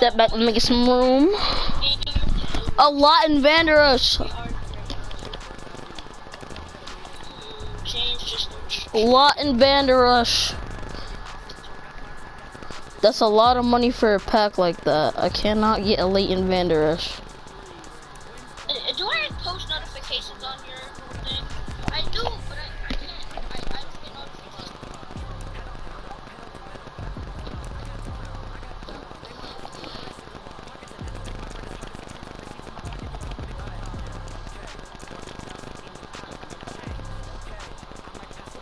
step back and make some room. A lot in Vanderus. A lot in Vanderus. That's a lot of money for a pack like that. I cannot get a late in Vanderus. Do I have post notifications on your thing? I do, but I can't. I just get notifications.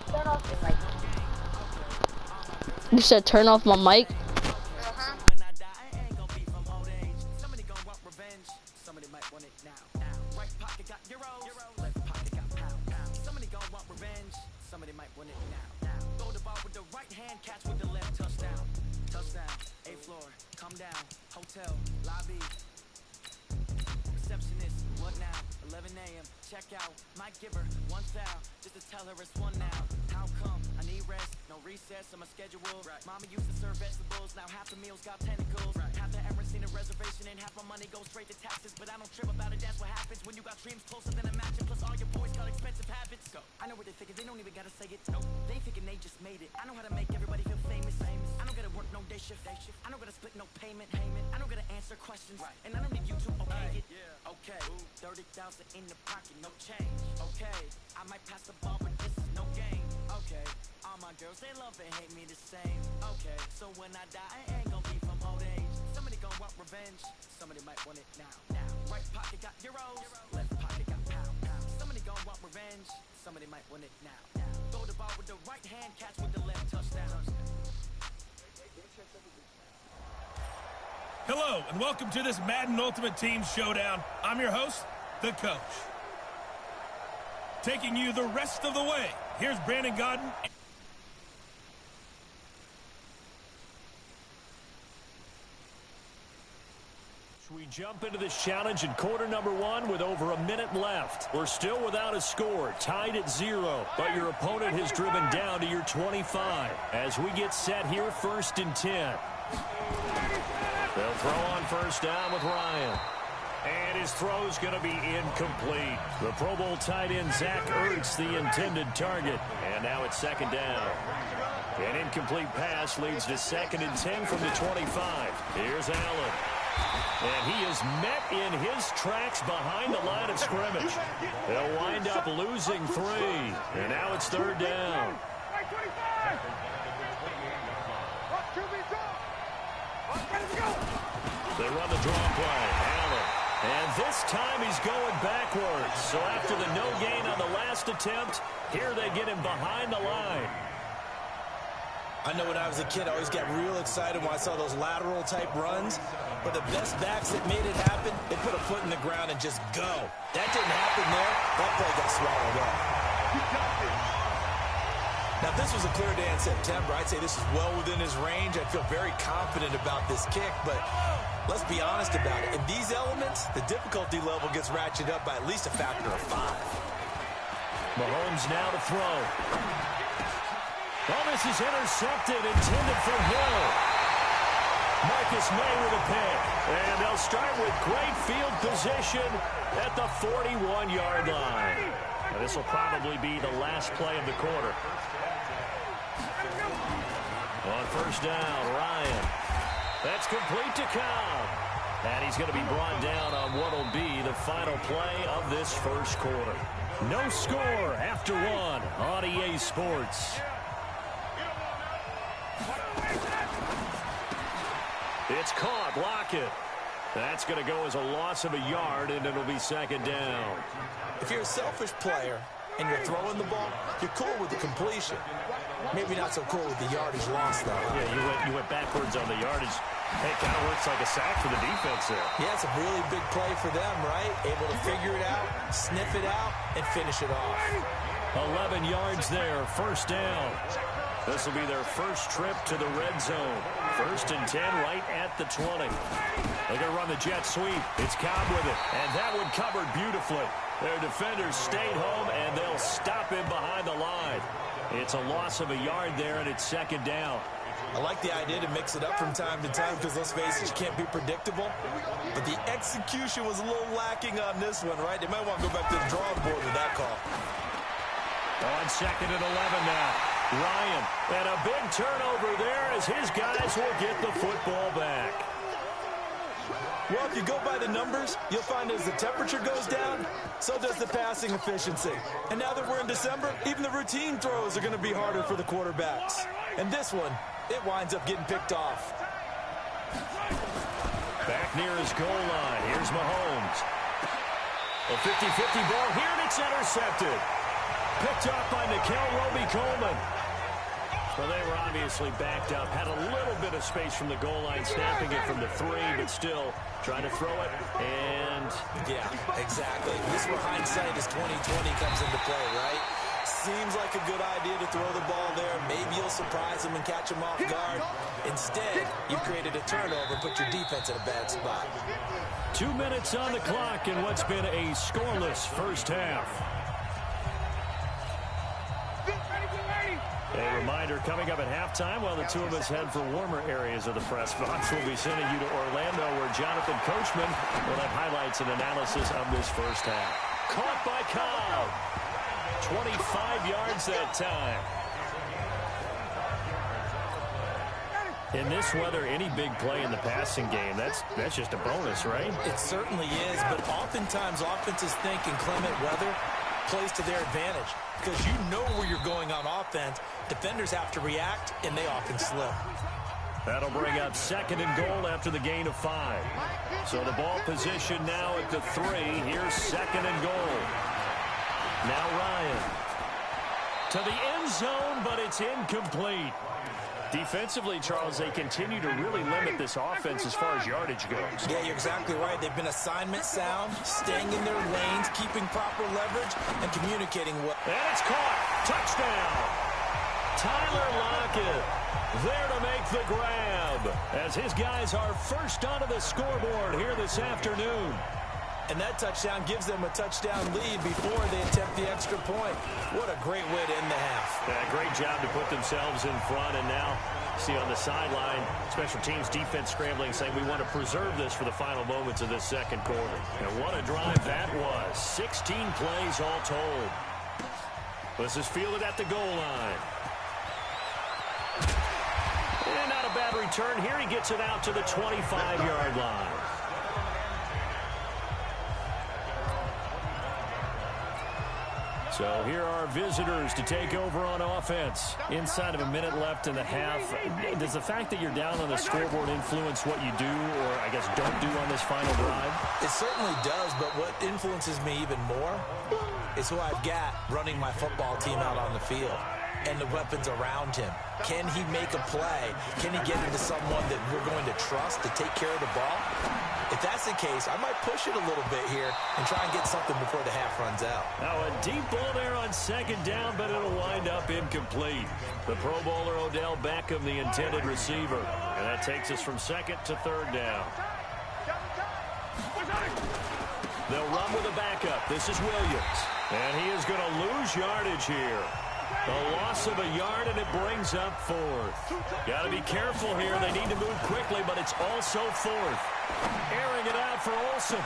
Turn off the mic. You said turn off my mic? Mama used to serve vegetables, now half the meals got tentacles. Half the ever seen a reservation and half my money goes straight to taxes. But I don't trip about it, that's what happens when you got dreams closer than a match. And plus all your boys got expensive habits. Go. I know what they're thinking, they don't even gotta say it. No. They thinking they just made it. I know how to make everybody feel famous. I don't gotta work no day shift. I don't gotta split no payment. I don't gotta answer questions. And I don't need you to okay it. Okay, 30,000 in the pocket, no change. Okay, I might pass the ball, but this is no game. Okay, all my girls, they love and hate me the same. Okay, so when I die, I ain't gonna be from old age. Somebody gonna want revenge, somebody might want it now. Right pocket got euros, left pocket got pound. Somebody gonna want revenge, somebody might want it now. Throw the ball with the right hand, catch with the left, touchdown. Hello, and welcome to this Madden Ultimate Team Showdown. I'm your host, the coach. Taking you the rest of the way, here's Brandon Godden. We jump into this challenge in quarter number 1 with over a minute left. We're still without a score, tied at 0, but your opponent has driven down to your 25. As we get set here, 1st and 10. They'll throw on first down with Ryan. And his throw's going to be incomplete. The Pro Bowl tight end, Zach Ertz, the intended target. And now it's 2nd down. An incomplete pass leads to 2nd and 10 from the 25. Here's Allen. And he is met in his tracks behind the line of scrimmage. They'll wind up losing 3. And now it's 3rd down. They run the draw play. Allen. And this time he's going backwards. So after the no gain on the last attempt, here they get him behind the line. I know when I was a kid, I always got real excited when I saw those lateral type runs. But the best backs that made it happen, they put a foot in the ground and just go. That didn't happen there. That play got swallowed up. Now, if this was a clear day in September, I'd say this is well within his range. I feel very confident about this kick, but let's be honest about it. In these elements, the difficulty level gets ratcheted up by at least a factor of 5. Mahomes now to throw. Oh, this is intercepted, intended for Hill. Marcus May with a pick. And they'll start with great field position at the 41-yard line. Now, this will probably be the last play of the quarter. On first down, Ryan. That's complete to Cobb. And he's going to be brought down on what will be the final play of this first quarter. No score after 1 on EA Sports. It's caught. Lockett. That's going to go as a loss of a yard, and it'll be 2nd down. If you're a selfish player and you're throwing the ball, you're cool with the completion. Maybe not so cool with the yardage loss, though. Yeah, you went backwards on the yardage. Hey, it kind of works like a sack for the defense there. Yeah, it's a really big play for them, right? Able to figure it out, sniff it out, and finish it off. 11 yards there, 1st down. This will be their first trip to the red zone. 1st and 10 right at the 20. They're going to run the jet sweep. It's Cobb with it. And that one covered beautifully. Their defenders stayed home, and they'll stop him behind the line. It's a loss of a yard there, and it's 2nd down. I like the idea to mix it up from time to time because, let's face it, you can't be predictable. But the execution was a little lacking on this one, right? They might want to go back to the drawing board with that call. On 2nd and 11 now. Ryan, and a big turnover there as his guys will get the football back. Well, if you go by the numbers, you'll find as the temperature goes down, so does the passing efficiency. And now that we're in December, even the routine throws are going to be harder for the quarterbacks. And this one, it winds up getting picked off. Back near his goal line. Here's Mahomes. A 50-50 ball here, and it's intercepted. Picked up by Nikel Roby-Coleman. So they were obviously backed up. Had a little bit of space from the goal line, snapping it from the 3, but still trying to throw it. And yeah, exactly. This is where hindsight is 20/20 comes into play, right? Seems like a good idea to throw the ball there. Maybe you'll surprise them and catch them off guard. Instead, you created a turnover, put your defense in a bad spot. 2 minutes on the clock in what's been a scoreless first half. A reminder coming up at halftime while the two of us head for warmer areas of the press box. We'll be sending you to Orlando where Jonathan Coachman will have highlights and analysis of this first half. Caught by Cobb. 25 yards that time. In this weather, any big play in the passing game, that's just a bonus, right? It certainly is, but oftentimes offenses think inclement weather plays to their advantage because you know where you're going on offense. Defenders have to react, and they often slip. That'll bring up 2nd and goal after the gain of 5. So the ball position now at the 3. Here's 2nd and goal. Now Ryan. To the end zone, but it's incomplete. Defensively, Charles, they continue to really limit this offense as far as yardage goes. Yeah, you're exactly right. They've been assignment sound, staying in their lanes, keeping proper leverage, and communicating well. And it's caught. Touchdown. Tyler Lockett there to make the grab as his guys are first onto the scoreboard here this afternoon. And that touchdown gives them a touchdown lead before they attempt the extra point. What a great way to end the half. Yeah, great job to put themselves in front. And now, see on the sideline, special teams defense scrambling, saying we want to preserve this for the final moments of this second quarter. And what a drive that was. 16 plays all told. This is fielded at the goal line. And not a bad return here. He gets it out to the 25-yard line. So here are visitors to take over on offense. Inside of a minute left in the half. Does the fact that you're down on the scoreboard influence what you do or, I guess, don't do on this final drive? It certainly does, but what influences me even more is who I've got running my football team out on the field and the weapons around him. Can he make a play? Can he get into someone that we're going to trust to take care of the ball? If that's the case, I might push it a little bit here and try and get something before the half runs out. Now a deep ball there on 2nd down, but it'll wind up incomplete. The Pro Bowler Odell Beckham, the intended receiver. And that takes us from 2nd to 3rd down. They'll run with a backup. This is Williams. And he is going to lose yardage here. A loss of a yard, and it brings up 4th. Got to be careful here. They need to move quickly, but it's also 4th. Airing it out for Olsen.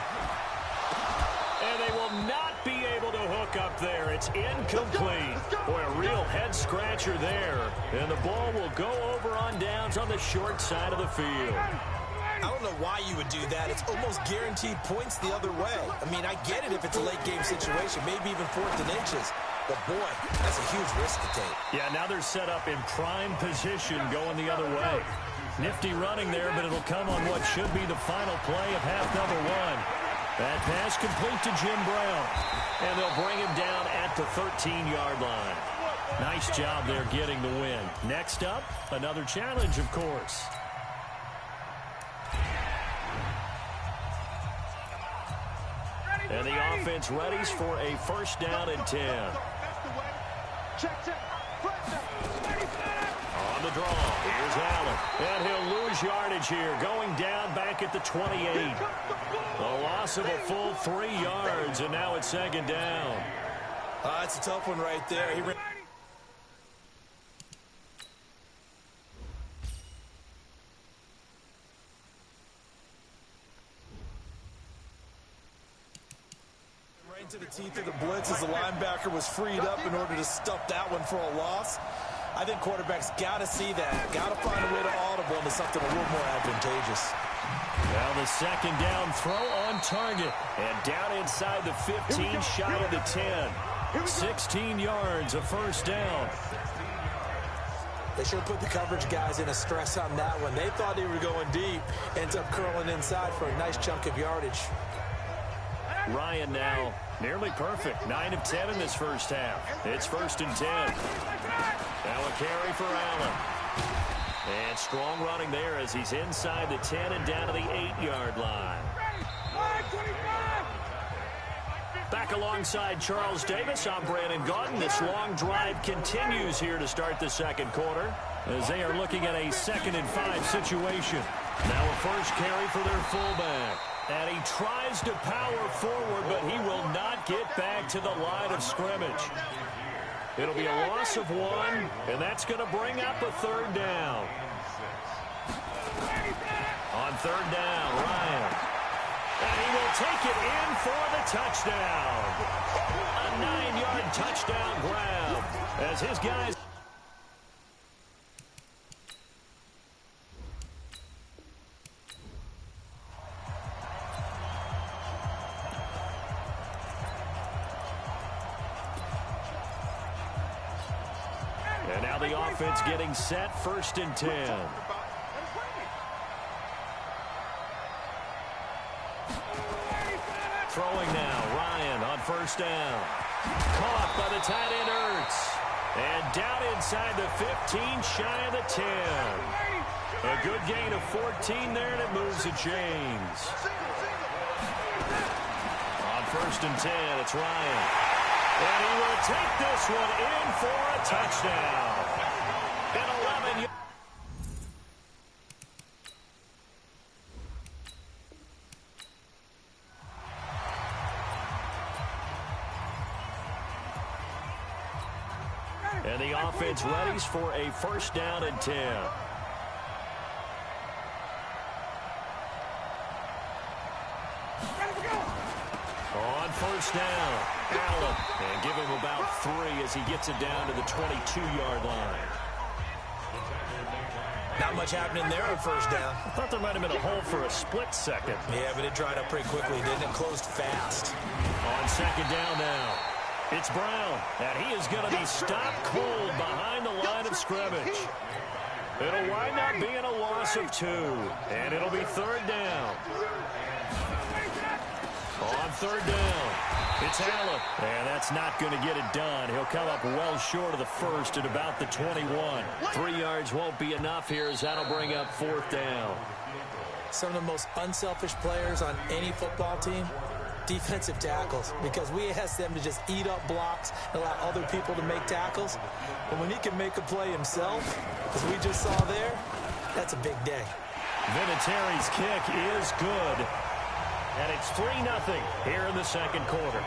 And they will not be able to hook up there. It's incomplete. Boy, a real head-scratcher there. And the ball will go over on downs on the short side of the field. I don't know why you would do that. It's almost guaranteed points the other way. I mean, I get it if it's a late-game situation, maybe even 4th and inches. But, boy, that's a huge risk to take. Yeah, now they're set up in prime position going the other way. Nifty running there, but it'll come on what should be the final play of half number 1. That pass complete to Jim Brown. And they'll bring him down at the 13-yard line. Nice job there getting the win. Next up, another challenge, of course. And the offense readies for a 1st down and 10. On the draw, here's Allen. And he'll lose yardage here, going down back at the 28. A loss of a full 3 yards, and now it's 2nd down. That's a tough one right there. into the teeth of the blitz as the linebacker was freed up in order to stuff that one for a loss. I think quarterbacks got to see that. Got to find a way to audible into something a little more advantageous. Now the second down throw on target. And down inside the 15, shy of the 10. 16 yards, a first down. They sure put the coverage guys in a stress on that one. They thought they were going deep. Ends up curling inside for a nice chunk of yardage. Ryan now nearly perfect. 9 of 10 in this first half. It's 1st and 10. Now a carry for Allen. And strong running there as he's inside the 10 and down to the 8-yard line. Back alongside Charles Davis, I'm Brandon Gaudin. This long drive continues here to start the second quarter as they are looking at a 2nd and 5 situation. Now a first carry for their fullback. And he tries to power forward, but he will not get back to the line of scrimmage. It'll be a loss of 1, and that's going to bring up a 3rd down. On 3rd down, Ryan. And he will take it in for the touchdown. A 9-yard touchdown grab as his guys... And now the offense getting set, 1st and 10. Throwing now, Ryan on 1st down. Caught by the tight end, Ertz. And down inside the 15, shy of the 10. A good gain of 14 there, and it moves to James. On 1st and 10, it's Ryan. And he will take this one in for a touchdown. An 11-yard. And the offense readies for a 1st down and 10. On 1st down, Allen. And give him about 3 as he gets it down to the 22-yard line. Not much happening there on 1st down. I thought there might have been a hole for a split second. Yeah, but it dried up pretty quickly, didn't it? Closed fast. On 2nd down now. It's Brown, and he is going to be stopped cold behind the line of scrimmage. It'll wind up being a loss of 2, and it'll be 3rd down. On 3rd down, it's Allen, and that's not going to get it done. He'll come up well short of the 1st at about the 21. 3 yards won't be enough here as that'll bring up 4th down. Some of the most unselfish players on any football team, defensive tackles, because we ask them to just eat up blocks and allow other people to make tackles. But when he can make a play himself, as we just saw there, that's a big day. Vinatieri's kick is good. And it's 3-0 here in the second quarter.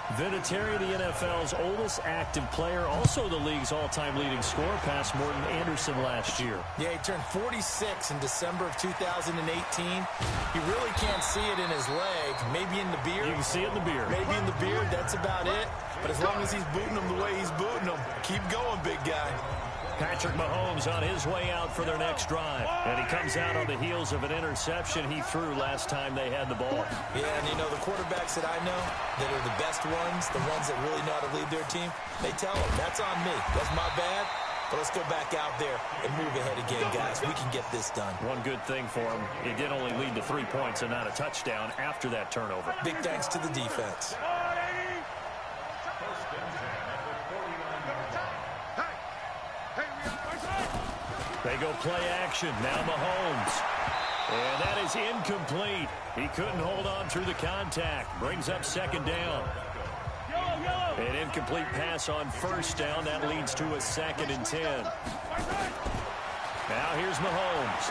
Vinatieri, the NFL's oldest active player, also the league's all-time leading scorer, past Morton Anderson last year. Yeah, he turned 46 in December of 2018. You really can't see it in his leg, maybe in the beard. You can see it in the beard. Maybe in the beard, that's about it. But as long as he's booting him the way he's booting him, keep going, big guy. Patrick Mahomes on his way out for their next drive. And he comes out on the heels of an interception he threw last time they had the ball. Yeah, and you know, the quarterbacks that I know that are the best ones, the ones that really know how to lead their team, they tell them, that's on me. That's my bad. But let's go back out there and move ahead again, guys. We can get this done. One good thing for him, it did only lead to 3 points and not a touchdown after that turnover. Big thanks to the defense. They go play action. Now Mahomes. And that is incomplete. He couldn't hold on through the contact. Brings up 2nd down. An incomplete pass on 1st down. That leads to a 2nd and 10. Now here's Mahomes.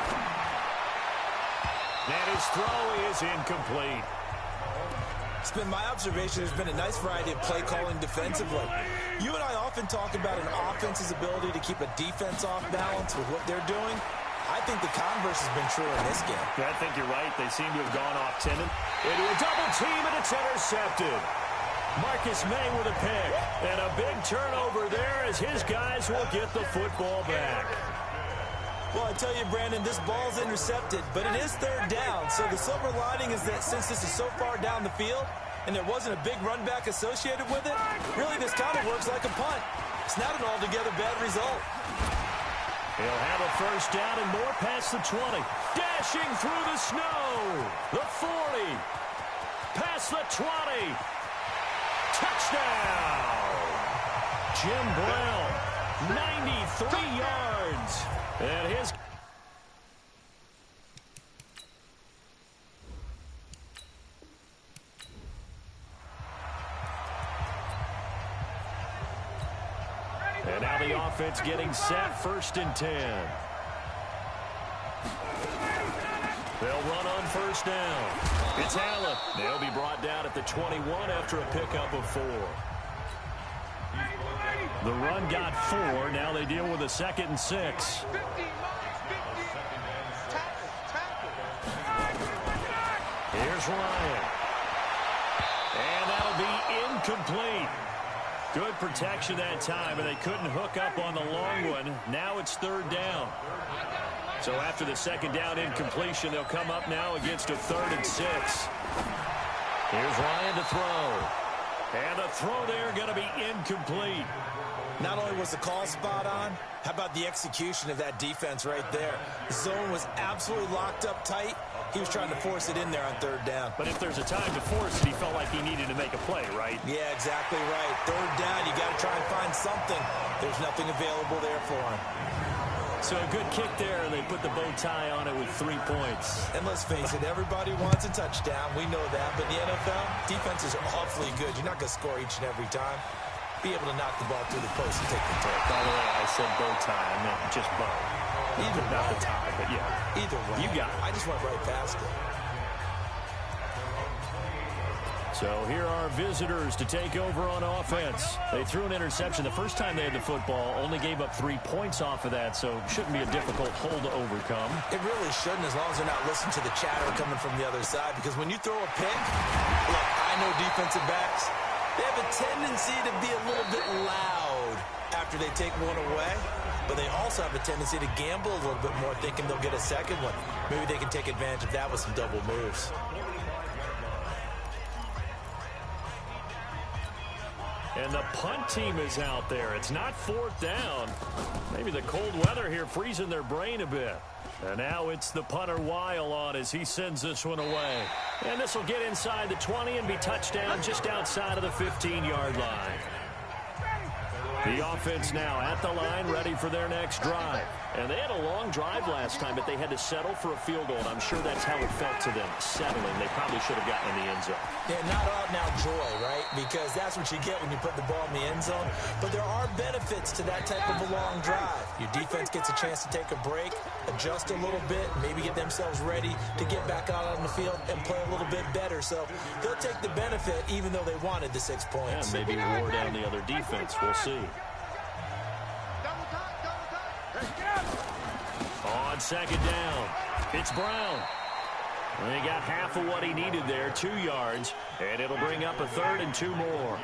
And his throw is incomplete. It's been my observation there's been a nice variety of play calling defensively. You and I often talk about an offense's ability to keep a defense off balance with what they're doing. I think the converse has been true in this game. I think you're right. They seem to have gone off tendon. Into a double team, and it's intercepted. Marcus May with a pick. And a big turnover there as his guys will get the football back. Well, I tell you, Brandon, this ball's intercepted, but it is third down. So the silver lining is that since this is so far down the field and there wasn't a big run back associated with it, really this kind of works like a punt. It's not an altogether bad result. He'll have a first down and more past the 20. Dashing through the snow. The 40. Past the 20. Touchdown. Jim Brown, 93 yards. And his... And now the offense getting set, 1st and 10. They'll run on first down. It's Allen. They'll be brought down at the 21 after a pickup of 4. The run got 4. Now they deal with a 2nd and 6. Here's Ryan. And that'll be incomplete. Good protection that time, and they couldn't hook up on the long one. Now it's 3rd down. So after the 2nd down incompletion, they'll come up now against a 3rd and 6. Here's Ryan to throw. And the throw there going to be incomplete. Not only was the call spot on, how about the execution of that defense right there? The zone was absolutely locked up tight. He was trying to force it in there on 3rd down. But if there's a time to force it, he felt like he needed to make a play, right? Yeah, exactly right. 3rd down, you got to try and find something. There's nothing available there for him. So a good kick there, and they put the bow tie on it with 3 points. And let's face it, everybody wants a touchdown. We know that. But in the NFL, defenses are awfully good. You're not going to score each and every time. Be able to knock the ball through the post and take the take. By the way, I said bow tie. I meant just bow. Either not way. the tie, but yeah. Either way. You got it. I just went right past it. So here are visitors to take over on offense. They threw an interception the first time they had the football, only gave up 3 points off of that, so shouldn't be a difficult hole to overcome. It really shouldn't, as long as they're not listening to the chatter coming from the other side, because when you throw a pick, look, I know defensive backs, they have a tendency to be a little bit loud after they take one away, but they also have a tendency to gamble a little bit more, thinking they'll get a second one. Maybe they can take advantage of that with some double moves. And the punt team is out there. It's not 4th down. Maybe the cold weather here freezing their brain a bit. And now it's the punter Weil on as he sends this one away. And this will get inside the 20 and be touchdown just outside of the 15-yard line. The offense now at the line, ready for their next drive. And they had a long drive last time, but they had to settle for a field goal. And I'm sure that's how it felt to them, settling. They probably should have gotten in the end zone. Yeah, not out now joy, right? Because that's what you get when you put the ball in the end zone. But there are benefits to that type of a long drive. Your defense gets a chance to take a break, adjust a little bit, maybe get themselves ready to get back out on the field and play a little bit better. So they'll take the benefit even though they wanted the 6 points. Yeah, maybe wore down the other defense. We'll see. On 2nd down, it's Brown. And he got half of what he needed there, 2 yards, and it'll bring up a 3rd and 2 more.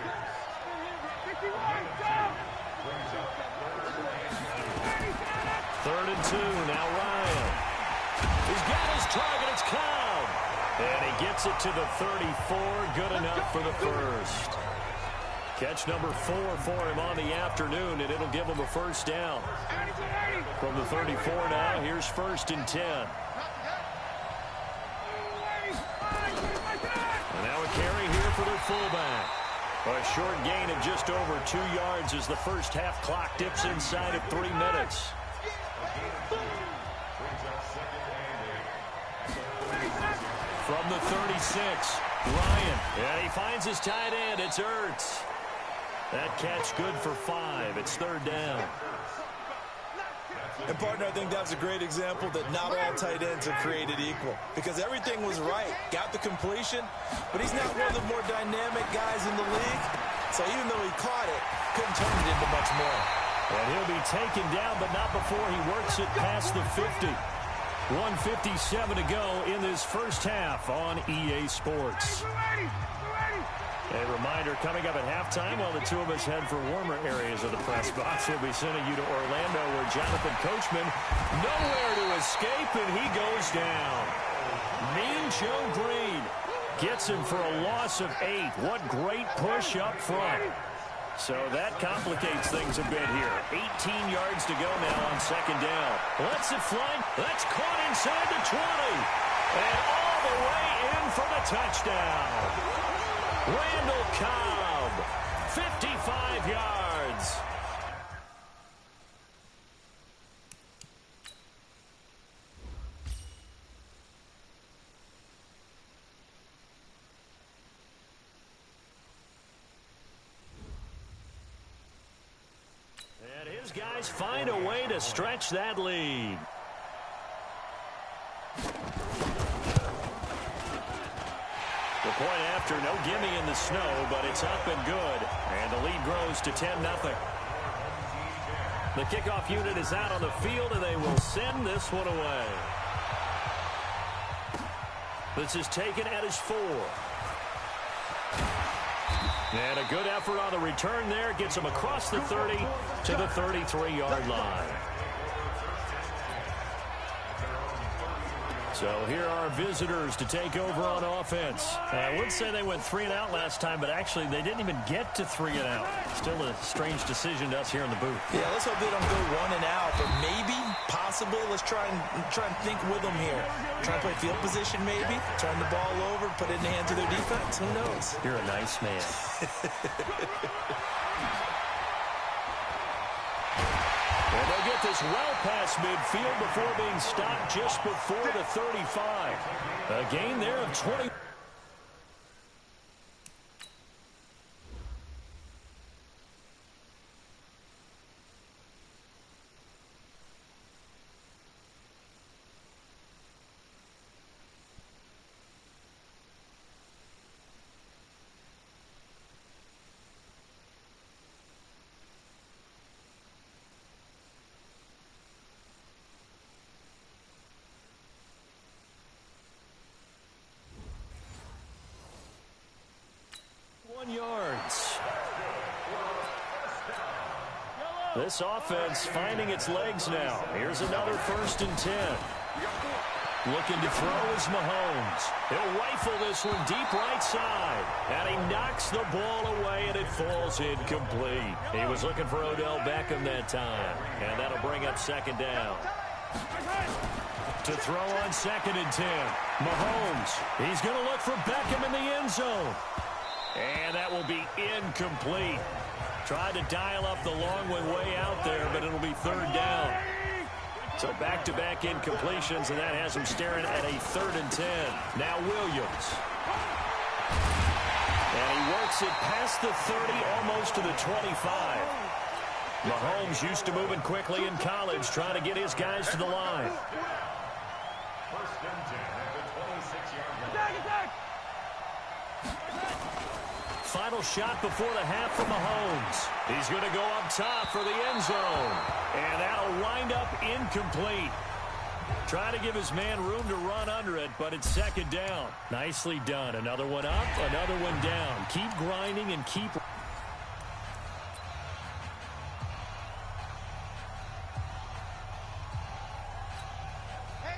Third and 2, now Ryan. He's got his target, it's Cobb. And he gets it to the 34, good enough for the first. Catch number 4 for him on the afternoon, and it'll give him a first down. From the 34 now, here's 1st and 10. And now a carry here for their fullback. A short gain of just over 2 yards as the first half clock dips inside of 3 minutes. From the 36, Ryan. And he finds his tight end. It's Ertz. That catch good for 5. It's 3rd down. And, partner, I think that was a great example that not all tight ends are created equal. Because everything was right. Got the completion, but he's not one of the more dynamic guys in the league. So even though he caught it, couldn't turn it into much more. And he'll be taken down, but not before he works it past the 50. 1:57 to go in this first half on EA Sports. A reminder, coming up at halftime, while the two of us head for warmer areas of the press box, we'll be sending you to Orlando, where Jonathan Coachman nowhere to escape, and he goes down. Mean Joe Green gets him for a loss of 8. What great push up front. So that complicates things a bit here. 18 yards to go now on second down. Lets it fly. That's caught inside the 20. And all the way in for the touchdown. Randall Cobb, 55 yards. And his guys find a way to stretch that lead. The point after, no gimme in the snow, but it's up and good. And the lead grows to 10-0. The kickoff unit is out on the field, and they will send this one away. This is taken at his 4. And a good effort on the return there. Gets him across the 30 to the 33-yard line. So here are visitors to take over on offense. I would say they went 3 and out last time, but actually they didn't even get to 3 and out. Still a strange decision to us here in the booth. Yeah, let's hope they don't go 1 and out, but maybe, possibly, let's try and think with them here. Try and play field position maybe, turn the ball over, put it in the hands of their defense. Who knows? You're a nice man. And they'll get this well past midfield before being stopped just before the 35. A gain there of 20. Yards. This offense finding its legs now. Here's another 1st and 10. Looking to throw is Mahomes. He'll rifle this one deep right side. And he knocks the ball away, and it falls incomplete. He was looking for Odell Beckham that time. And that'll bring up second down. To throw on 2nd and 10. Mahomes. He's going to look for Beckham in the end zone. And that will be incomplete. Tried to dial up the long one way out there, but it'll be 3rd down. So back-to-back incompletions, and that has him staring at a 3rd and 10. Now Williams. And he works it past the 30, almost to the 25. Mahomes used to moving quickly in college, trying to get his guys to the line. 1st and 10 at the 26-yard line. Final shot before the half from Mahomes. He's going to go up top for the end zone. And that'll wind up incomplete. Trying to give his man room to run under it, but it's 2nd down. Nicely done. Another one up, another one down. Keep grinding and keep...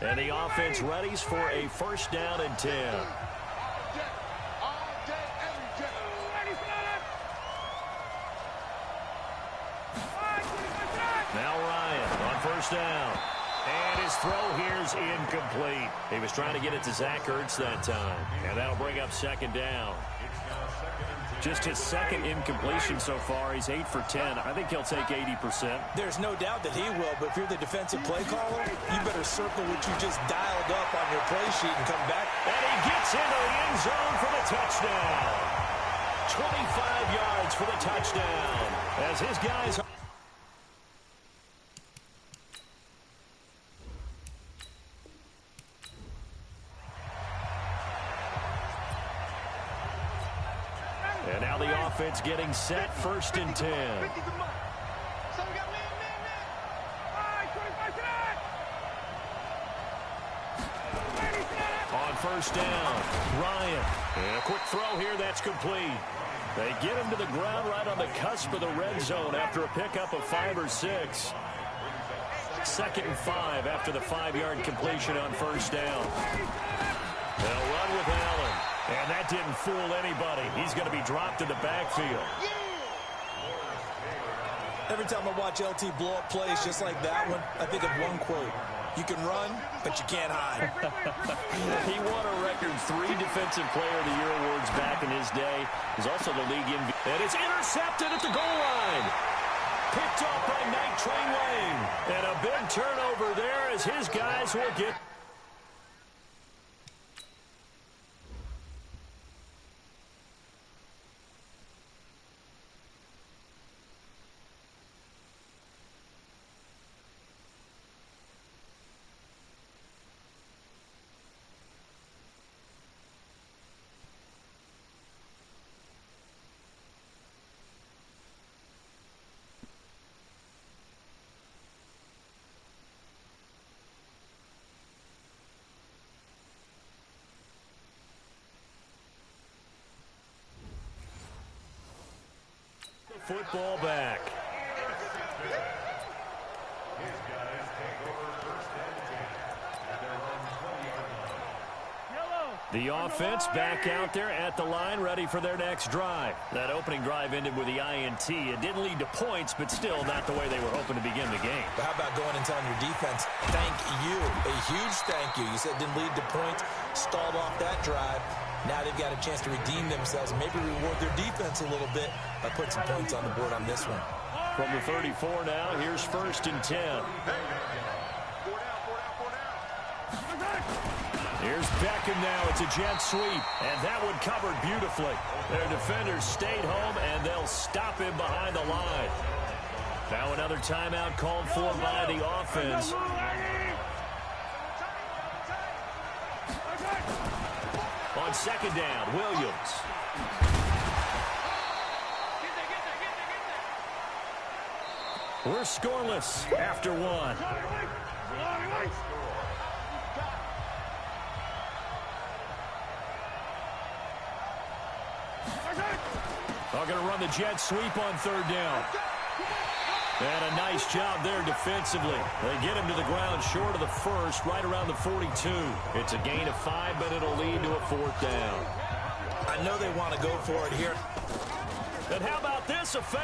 And the offense readies for a 1st down and 10. Now Ryan on 1st down. And his throw here's incomplete. He was trying to get it to Zach Ertz that time. And that'll bring up 2nd down. Just his 2nd incompletion so far. He's 8 for 10. I think he'll take 80%. There's no doubt that he will, but if you're the defensive play caller, you better circle what you just dialed up on your play sheet and come back. And he gets into the end zone for the touchdown. 25 yards for the touchdown. As his guys... And now the offense getting set, 1st and 10. first down. Ryan. And a quick throw here. That's complete. They get him to the ground right on the cusp of the red zone after a pickup of 5 or 6. 2nd and 5 after the 5-yard completion on first down. They'll run with Allen. And that didn't fool anybody. He's going to be dropped in the backfield. Every time I watch LT blow up plays just like that one, I think of one quote. You can run, but you can't hide. He won a record 3 Defensive Player of the Year awards back in his day. He's also the league MVP. And it's intercepted at the goal line. Picked off by Night Train Lane. And a big turnover there as his guys will get... Football back. The offense back out there at the line, ready for their next drive. That opening drive ended with the INT. It didn't lead to points, but still not the way they were hoping to begin the game. But how about going and telling your defense, thank you, a huge thank you. You said it didn't lead to points, stalled off that drive. Now they've got a chance to redeem themselves and maybe reward their defense a little bit by putting some points on the board on this one. From the 34 now, here's 1st and 10. Here's Beckham now. It's a jet sweep, and that one covered beautifully. Their defenders stayed home, and they'll stop him behind the line. Now another timeout called for by the offense. On 2nd down, Williams. We're scoreless after 1. They're going to run the jet sweep on 3rd down. And a nice job there defensively. They get him to the ground short of the 1st, right around the 42. It's a gain of 5, but it'll lead to a 4th down. I know they want to go for it here. And how about this, a fake?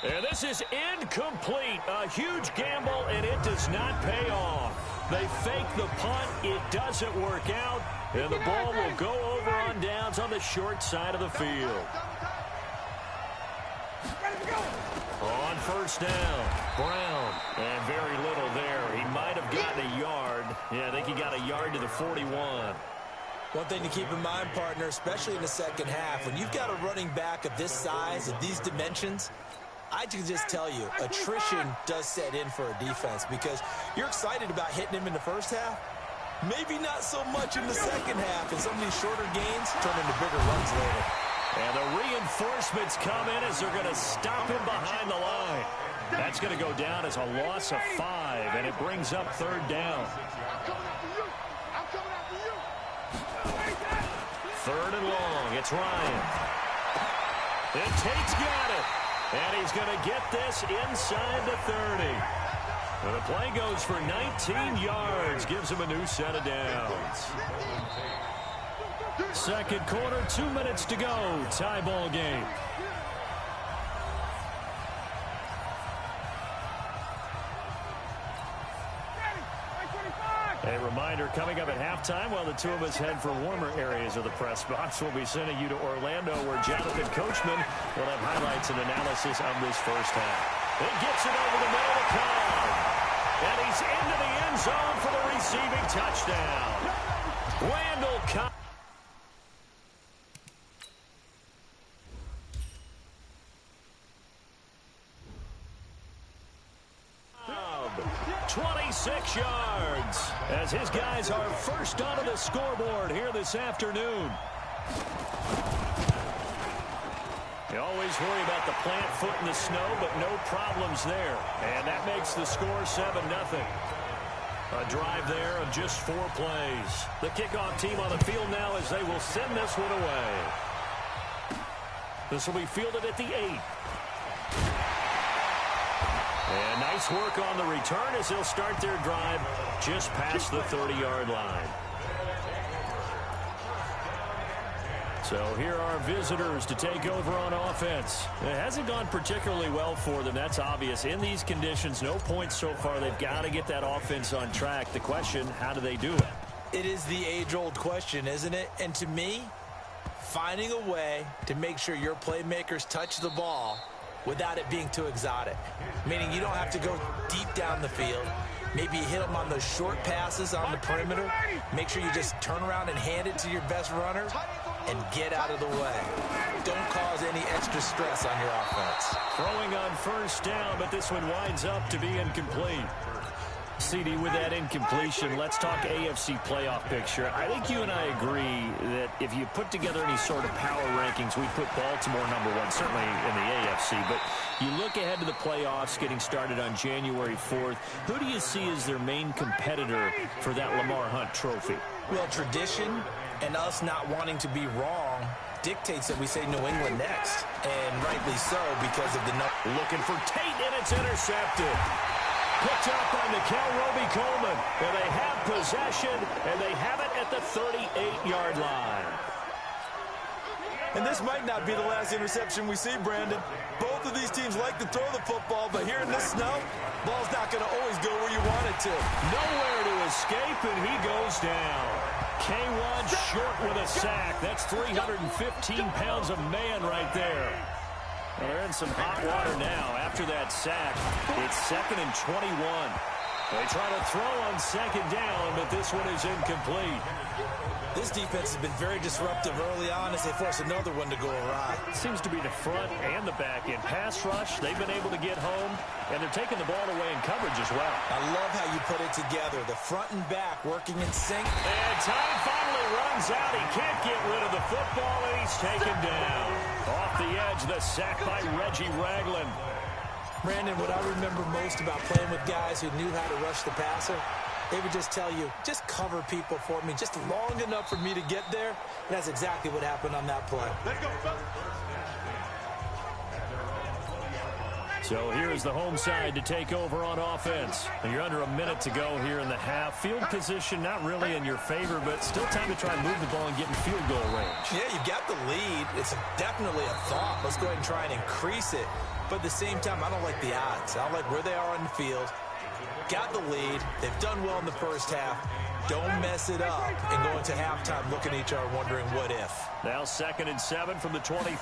And this is incomplete. A huge gamble, and it does not pay off. They fake the punt. It doesn't work out. And the ball will go over on downs on the short side of the field. On 1st down, Brown. And very little there. He might have gotten a yard. Yeah, I think he got a yard to the 41. One thing to keep in mind, partner, especially in the 2nd half, when you've got a running back of this size, of these dimensions, I can just tell you, attrition does set in for a defense because you're excited about hitting him in the 1st half. Maybe not so much in the 2nd half, and some of these shorter gains turn into bigger runs later. And the reinforcements come in as they're going to stop him behind the line. That's going to go down as a loss of 5, and it brings up 3rd down. 3rd and long. It's Ryan. And Tate's got it. And he's going to get this inside the 30. And the play goes for 19 yards. Gives him a new set of downs. 2nd quarter, 2 minutes to go. Tie ball game. A reminder, coming up at halftime, while the two of us head for warmer areas of the press box, we'll be sending you to Orlando, where Jonathan Coachman will have highlights and analysis of this 1st half. He gets it over the middle of the crowd. And he's into the end zone for the receiving touchdown. Randall Cobb. 26 yards as his guys are first onto the scoreboard here this afternoon. You always worry about the plant foot in the snow, but no problems there. And that makes the score 7-0. A drive there of just 4 plays. The kickoff team on the field now as they will send this one away. This will be fielded at the 8. And nice work on the return as they'll start their drive just past the 30-yard line. So here are visitors to take over on offense. It hasn't gone particularly well for them. That's obvious. In these conditions, no points so far. They've got to get that offense on track. The question, how do they do it? It is the age-old question, isn't it? And to me, finding a way to make sure your playmakers touch the ball without it being too exotic. Meaning you don't have to go deep down the field. Maybe you hit them on those short passes on the perimeter. Make sure you just turn around and hand it to your best runner and get out of the way. Don't cause any extra stress on your offense. Throwing on first down, but this one winds up to be incomplete. CD, with that incompletion, let's talk AFC playoff picture. I think you and I agree that if you put together any sort of power rankings, we put Baltimore #1, certainly in the AFC. But you look ahead to the playoffs getting started on January 4th. Who do you see as their main competitor for that Lamar Hunt trophy? Well, tradition and us not wanting to be wrong dictates that we say New England next. And rightly so because of the number. Looking for Tate, and it's intercepted. Picked up by Mikel Roby-Coleman. And they have possession, and they have it at the 38-yard line. And this might not be the last interception we see, Brandon. Both of these teams like to throw the football, but here in this snow, ball's not going to always go where you want it to. Nowhere to escape, and he goes down. K1 short with a sack. That's 315 pounds of man right there. Well, they're in some hot water now. After that sack, it's 2nd and 21. They try to throw on 2nd down, but this one is incomplete. This defense has been very disruptive early on as they force another one to go awry. Seems to be the front and the back end. Pass rush, they've been able to get home, and they're taking the ball away in coverage as well. I love how you put it together. The front and back working in sync. And time finally runs out. He can't get rid of the football, and he's taken down. Off the edge, the sack by Reggie Ragland. Brandon, what I remember most about playing with guys who knew how to rush the passer, they would just tell you, just cover people for me, just long enough for me to get there. And that's exactly what happened on that play. So here's the home side to take over on offense. And you're under a minute to go here in the half. Field position not really in your favor, but still time to try and move the ball and get in field goal range. Yeah, you've got the lead. It's definitely a thought. Let's go ahead and try and increase it. But at the same time, I don't like the odds. I don't like where they are on the field. Got the lead. They've done well in the first half. Don't mess it up and go into halftime looking at each other wondering what if. Now 2nd and 7 from the 23.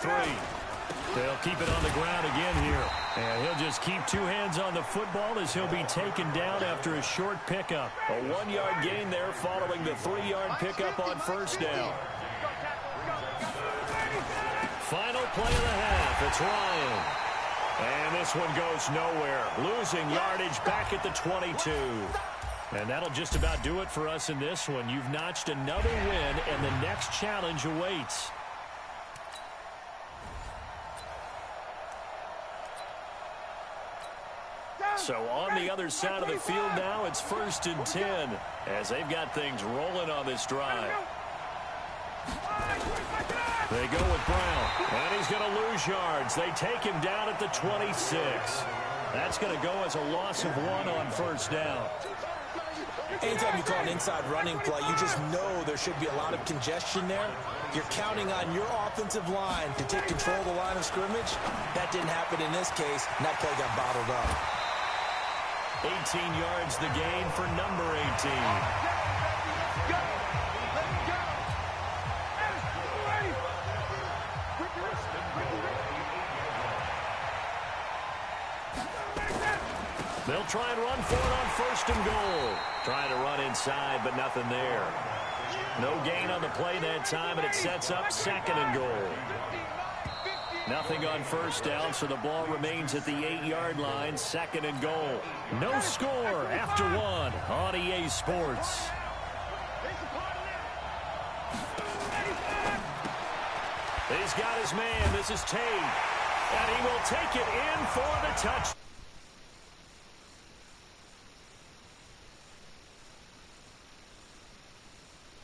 They'll keep it on the ground again here. And he'll just keep 2 hands on the football as he'll be taken down after a short pickup. A 1-yard gain there following the 3-yard pickup on first down. Final play of the half. It's Ryan. And this one goes nowhere. Losing yardage back at the 22. And that'll just about do it for us in this one. You've notched another win, and the next challenge awaits. So on the other side of the field now, it's 1st and 10 as they've got things rolling on this drive. They go with Brown, and he's going to lose yards. They take him down at the 26. That's going to go as a loss of 1 on first down. Anytime you call an inside running play, you just know there should be a lot of congestion there. You're counting on your offensive line to take control of the line of scrimmage. That didn't happen in this case, and that play got bottled up. 18 yards the gain for number 18. They'll try and run for it on 1st and goal. Trying to run inside, but nothing there. No gain on the play that time, and it sets up 2nd and goal. Nothing on first down, so the ball remains at the 8-yard line, 2nd and goal. No score after 1 on EA Sports. He's got his man. This is Tate. And he will take it in for the touchdown.